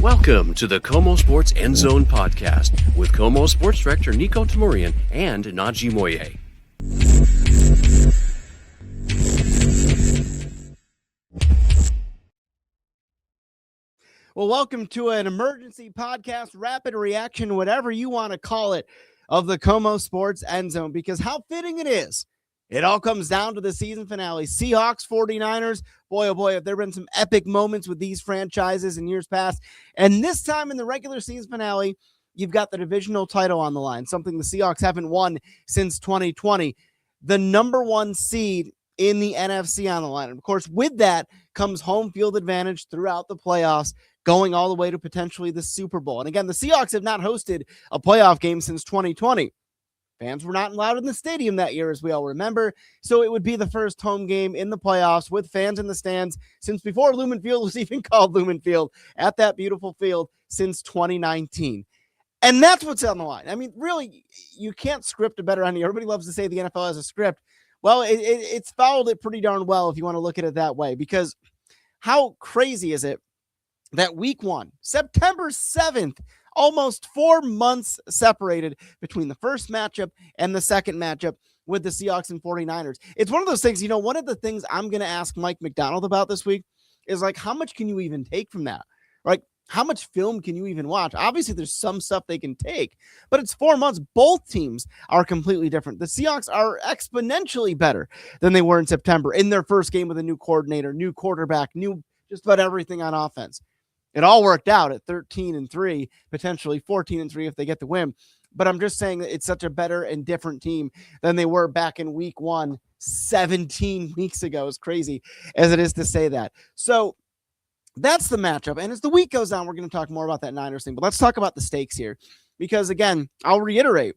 Welcome to the KOMO Sports End Zone podcast with KOMO Sports Director Nico Tamurian and Najee Moye. Well, welcome to an emergency podcast, rapid reaction, whatever you want to call it, of the KOMO Sports End Zone, because how fitting it is. It all comes down to the season finale. Seahawks, 49ers. Boy, oh boy, have there been some epic moments with these franchises in years past. And this time in the regular season finale, you've got the divisional title on the line, something the Seahawks haven't won since 2020. The number one seed in the NFC on the line. And of course, with that comes home field advantage throughout the playoffs, going all the way to potentially the Super Bowl. And again, the Seahawks have not hosted a playoff game since 2020. Fans were not allowed in the stadium that year, as we all remember. So it would be the first home game in the playoffs with fans in the stands since before Lumen Field was even called Lumen Field, at that beautiful field since 2019. And that's what's on the line. I mean, really, you can't script a better ending. Everybody loves to say the NFL has a script. Well, it's followed it pretty darn well if you want to look at it that way, because how crazy is it that week one, September 7th, almost 4 months separated between the first matchup and the second matchup with the Seahawks and 49ers. It's one of those things, one of the things I'm going to ask Mike McDonald about this week is like, how much can you even take from that? Like, how much film can you even watch? Obviously, there's some stuff they can take, but it's 4 months. Both teams are completely different. The Seahawks are exponentially better than they were in September in their first game with a new coordinator, new quarterback, new just about everything on offense. It all worked out at 13-3, potentially 14-3 if they get the win. But I'm just saying that it's such a better and different team than they were back in week one, 17 weeks ago, as crazy as it is to say that. So that's the matchup. And as the week goes on, we're going to talk more about that Niners thing. But let's talk about the stakes here. Because, again, I'll reiterate,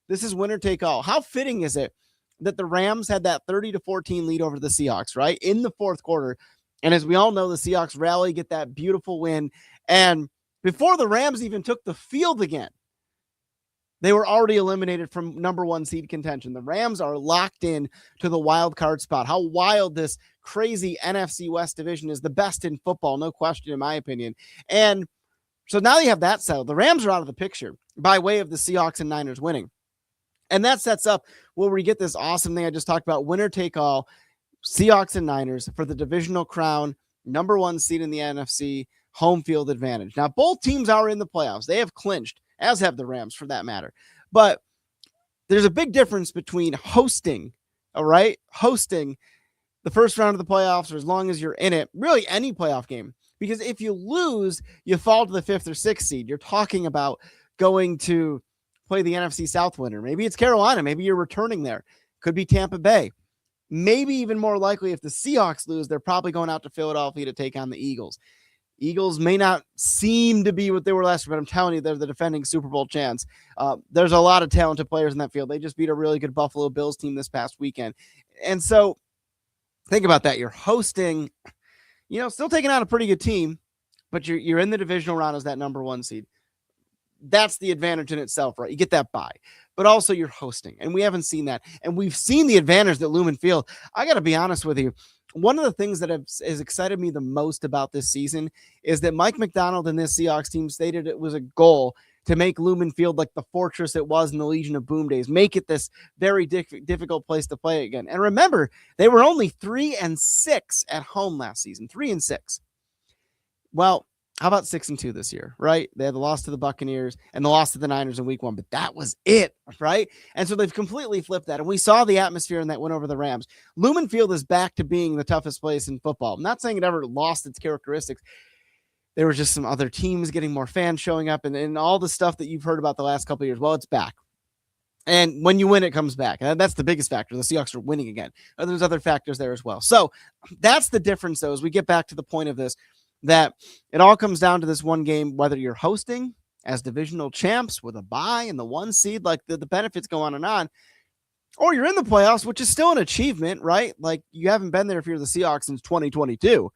this is winner take all. How fitting is it that the Rams had that 30-14 lead over the Seahawks, right, in the fourth quarter? And as we all know, the Seahawks rally, get that beautiful win. And before the Rams even took the field again, they were already eliminated from number one seed contention. The Rams are locked in to the wild card spot. How wild this crazy NFC West division is, the best in football, no question, in my opinion. And so now you have that settled. The Rams are out of the picture by way of the Seahawks and Niners winning. And that sets up where we get this awesome thing I just talked about, winner take all. Seahawks and Niners for the divisional crown, number one seed in the NFC, home field advantage. Now, both teams are in the playoffs. They have clinched, as have the Rams for that matter. But there's a big difference between hosting, all right, hosting the first round of the playoffs, or as long as you're in it, really any playoff game. Because if you lose, you fall to the 5th or 6th seed. You're talking about going to play the NFC South winner. Maybe it's Carolina. Maybe you're returning there. Could be Tampa Bay. Maybe even more likely, if the Seahawks lose, they're probably going out to Philadelphia to take on the Eagles. Eagles may not seem to be what they were last year, but I'm telling you, they're the defending Super Bowl chance. There's a lot of talented players in that field. They just beat a really good Buffalo Bills team this past weekend. And so think about that. You're hosting, still taking on a pretty good team, but you're in the divisional round as that number one seed. That's the advantage in itself, right? You get that bye, but also you're hosting, and we haven't seen that. And we've seen the advantage that Lumen Field. I got to be honest with you. One of the things that has excited me the most about this season is that Mike McDonald and this Seahawks team stated it was a goal to make Lumen Field like the fortress it was in the Legion of Boom days, make it this very difficult place to play again. And remember, they were only 3-6 at home last season, 3-6. Well, how about 6-2 this year, right? They had the loss to the Buccaneers and the loss to the Niners in week one, but that was it, right? And so they've completely flipped that. And we saw the atmosphere in that win over the Rams. Lumen Field is back to being the toughest place in football. I'm not saying it ever lost its characteristics. There were just some other teams getting more fans showing up and all the stuff that you've heard about the last couple of years. Well, it's back. And when you win, it comes back. And that's the biggest factor. The Seahawks are winning again. There's other factors there as well. So that's the difference, though, as we get back to the point of this, that it all comes down to this one game, whether you're hosting as divisional champs with a bye and the one seed, like the benefits go on, or you're in the playoffs, which is still an achievement, right? Like, you haven't been there if you're the Seahawks since 2022.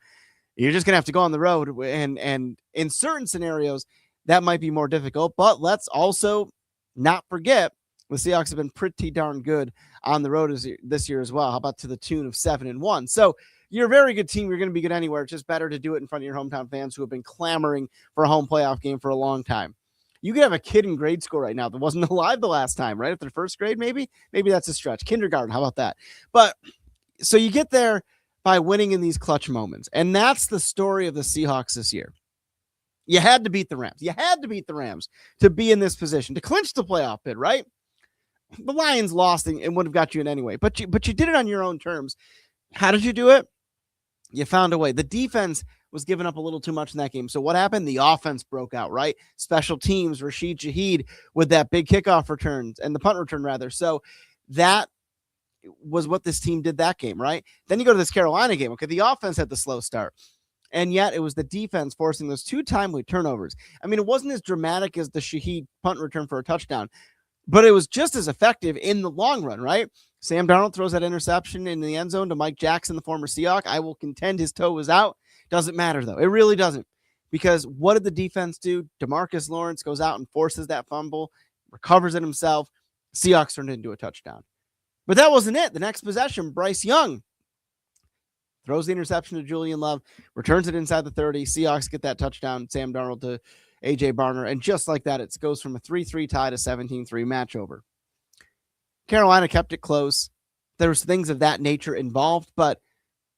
You're just going to have to go on the road. And in certain scenarios, that might be more difficult. But let's also not forget the Seahawks have been pretty darn good on the road this year as well. How about to the tune of 7-1? So you're a very good team. You're going to be good anywhere. It's just better to do it in front of your hometown fans who have been clamoring for a home playoff game for a long time. You could have a kid in grade school right now that wasn't alive the last time, right? After first grade, maybe that's a stretch. Kindergarten, how about that? But so you get there by winning in these clutch moments. And that's the story of the Seahawks this year. You had to beat the Rams. You had to beat the Rams to be in this position, to clinch the playoff bid, right? The Lions lost and would have got you in anyway. But you did it on your own terms. How did you do it? You found a way. The defense was giving up a little too much in that game. So what happened? The offense broke out, right? Special teams, Rashid Shaheed with that big kickoff return and the punt return rather. So that was what this team did that game, right? Then you go to this Carolina game. Okay, the offense had the slow start. And yet it was the defense forcing those 2 timely turnovers. I mean, it wasn't as dramatic as the Shaheed punt return for a touchdown, but it was just as effective in the long run, right? Sam Darnold throws that interception in the end zone to Mike Jackson, the former Seahawk. I will contend his toe was out. Doesn't matter, though. It really doesn't. Because what did the defense do? DeMarcus Lawrence goes out and forces that fumble, recovers it himself. Seahawks turned it into a touchdown. But that wasn't it. The next possession, Bryce Young throws the interception to Julian Love, returns it inside the 30. Seahawks get that touchdown. Sam Darnold to A.J. Barner. And just like that, it goes from a 3-3 tie to 17-3 match over. Carolina kept it close. There was things of that nature involved, but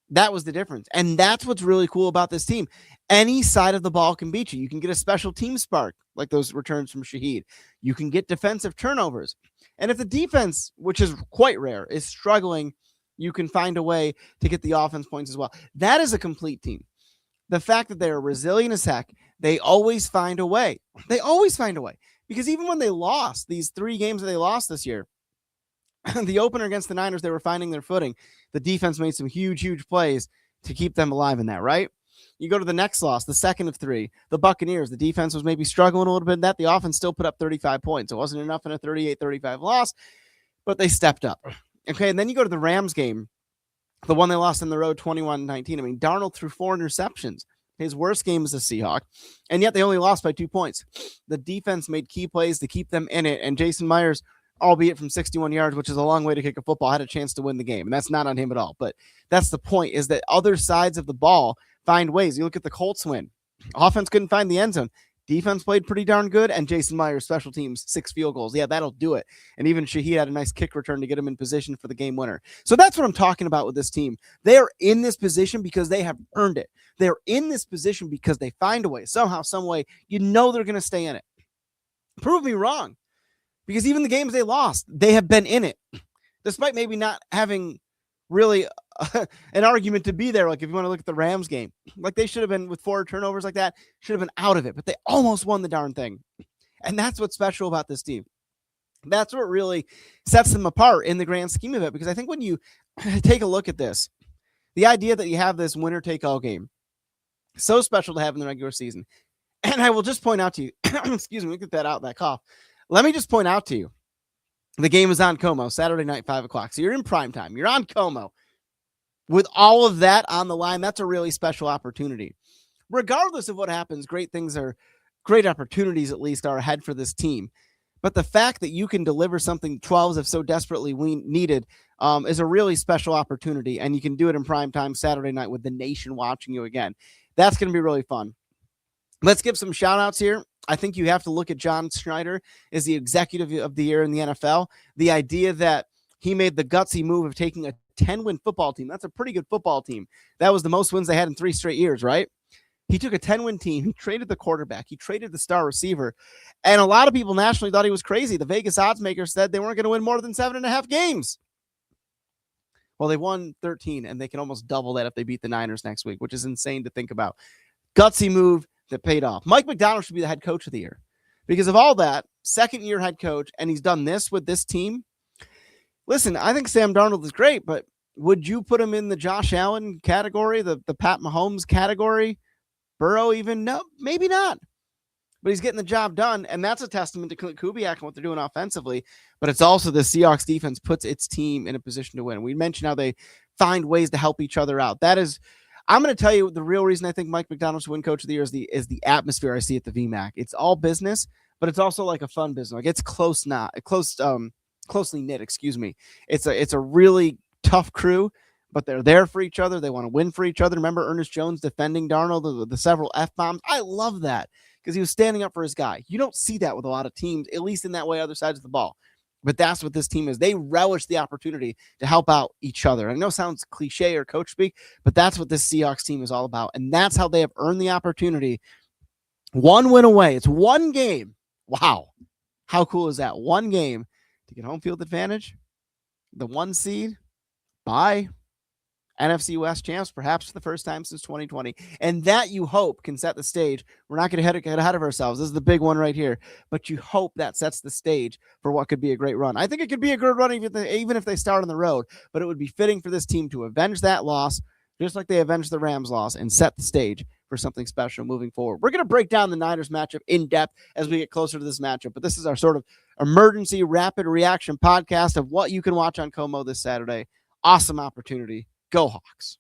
that was the difference. And that's what's really cool about this team. Any side of the ball can beat you. You can get a special team spark, like those returns from Shaheed. You can get defensive turnovers. And if the defense, which is quite rare, is struggling, you can find a way to get the offense points as well. That is a complete team. The fact that they're resilient as heck, they always find a way. They always find a way. Because even when they lost, these 3 games that they lost this year, the opener against the Niners, they were finding their footing. The defense made some huge plays to keep them alive in that, right? You go to the next loss, the second of 3, the Buccaneers. The defense was maybe struggling a little bit in that. The offense still put up 35 points. It wasn't enough in a 38-35 loss, but they stepped up. Okay, and then you go to the Rams game, the one they lost on the road 21-19. I mean, Darnold threw 4 interceptions. His worst game as a Seahawk, and yet they only lost by 2 points. The defense made key plays to keep them in it, and Jason Myers, albeit from 61 yards, which is a long way to kick a football, had a chance to win the game. And that's not on him at all. But that's the point, is that other sides of the ball find ways. You look at the Colts win. Offense couldn't find the end zone. Defense played pretty darn good, and Jason Myers, special teams, 6 field goals. Yeah, that'll do it. And even Shaheed had a nice kick return to get him in position for the game winner. So that's what I'm talking about with this team. They are in this position because they have earned it. They're in this position because they find a way. Somehow, some way, you know they're going to stay in it. Prove me wrong. Because even the games they lost, they have been in it. Despite maybe not having really an argument to be there. Like if you want to look at the Rams game, like they should have been with 4 turnovers like that, should have been out of it, but they almost won the darn thing. And that's what's special about this team. That's what really sets them apart in the grand scheme of it. Because I think when you take a look at this, the idea that you have this winner take all game, so special to have in the regular season. And I will just point out to you, excuse me, get that out, that cough. Let me just point out to you, the game is on KOMO, Saturday night, 5 o'clock. So you're in prime time. You're on KOMO. With all of that on the line, that's a really special opportunity. Regardless of what happens, great opportunities at least are ahead for this team. But the fact that you can deliver something 12s have so desperately needed is a really special opportunity. And you can do it in prime time Saturday night with the nation watching you again. That's going to be really fun. Let's give some shout outs here. I think you have to look at John Schneider as the executive of the year in the NFL. The idea that he made the gutsy move of taking a 10-win football team. That's a pretty good football team. That was the most wins they had in 3 straight years, right? He took a 10-win team. He traded the quarterback. He traded the star receiver. And a lot of people nationally thought he was crazy. The Vegas odds makers said they weren't going to win more than 7.5 games. Well, they won 13, and they can almost double that if they beat the Niners next week, which is insane to think about. Gutsy move that paid off. Mike McDonald should be the head coach of the year because of all that. Second-year head coach, and he's done this with this team. Listen, I think Sam Darnold is great, but would you put him in the Josh Allen category, the Pat Mahomes category? Burrow even? No, maybe not. But he's getting the job done, and that's a testament to Clint Kubiak and what they're doing offensively. But it's also the Seahawks defense puts its team in a position to win. We mentioned how they find ways to help each other out. That is, I'm going to tell you the real reason I think Mike McDonald should win Coach of the Year is the atmosphere I see at the VMAC. It's all business, but it's also like a fun business. Like it's closely knit. Excuse me. It's a really tough crew, but they're there for each other. They want to win for each other. Remember Ernest Jones defending Darnold, the several F-bombs? I love that because he was standing up for his guy. You don't see that with a lot of teams, at least in that way, other sides of the ball. But that's what this team is. They relish the opportunity to help out each other. I know it sounds cliche or coach speak, but that's what this Seahawks team is all about. And that's how they have earned the opportunity. One win away. It's one game. Wow. How cool is that? One game to get home field advantage, the 1 seed, by NFC West champs, perhaps for the first time since 2020. And that, you hope, can set the stage. We're not going to get ahead of ourselves. This is the big one right here. But you hope that sets the stage for what could be a great run. I think it could be a good run even if they start on the road. But it would be fitting for this team to avenge that loss, just like they avenged the Rams loss, and set the stage for something special moving forward. We're going to break down the Niners matchup in depth as we get closer to this matchup. But this is our sort of emergency rapid reaction podcast of what you can watch on KOMO this Saturday. Awesome opportunity. Go Hawks.